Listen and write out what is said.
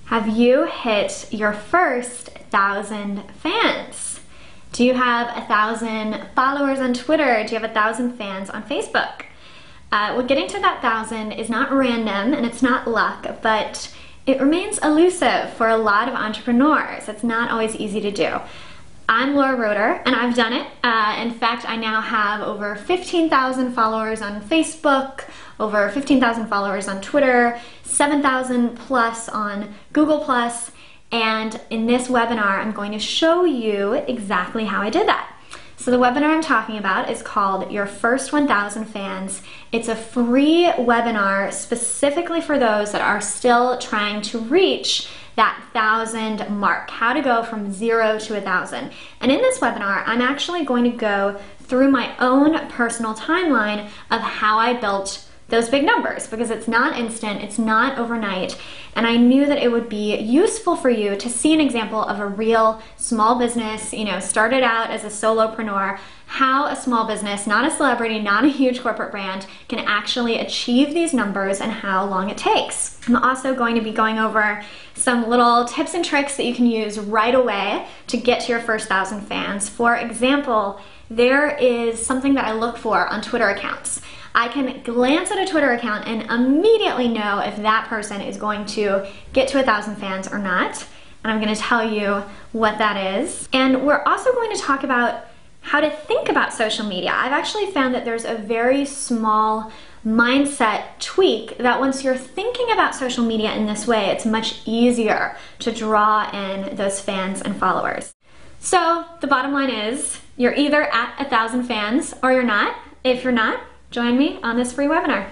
Have you hit your first 1,000 fans? Do you have 1,000 followers on Twitter? Do you have 1,000 fans on Facebook? Well, getting to that 1,000 is not random and it's not luck, but it remains elusive for a lot of entrepreneurs. It's not always easy to do. I'm Laura Roeder, and I've done it. In fact, I now have over 15,000 followers on Facebook, over 15,000 followers on Twitter, 7,000 plus on Google+, and in this webinar, I'm going to show you exactly how I did that. So the webinar I'm talking about is called Your First 1,000 Fans. It's a free webinar specifically for those that are still trying to reach that 1,000 mark, how to go from 0 to 1,000. And in this webinar, I'm actually going to go through my own personal timeline of how I built those big numbers, because it's not instant, it's not overnight, and I knew that it would be useful for you to see an example of a real small business, started out as a solopreneur, how a small business, not a celebrity, not a huge corporate brand, can actually achieve these numbers and how long it takes. I'm also going to be going over some little tips and tricks that you can use right away to get to your first 1,000 fans. For example, there is something that I look for on Twitter accounts. I can glance at a Twitter account and immediately know if that person is going to get to 1,000 fans or not. And I'm going to tell you what that is. And we're also going to talk about how to think about social media. I've actually found that there's a very small mindset tweak that once you're thinking about social media in this way, it's much easier to draw in those fans and followers. So the bottom line is, you're either at 1,000 fans or you're not. If you're not, join me on this free webinar.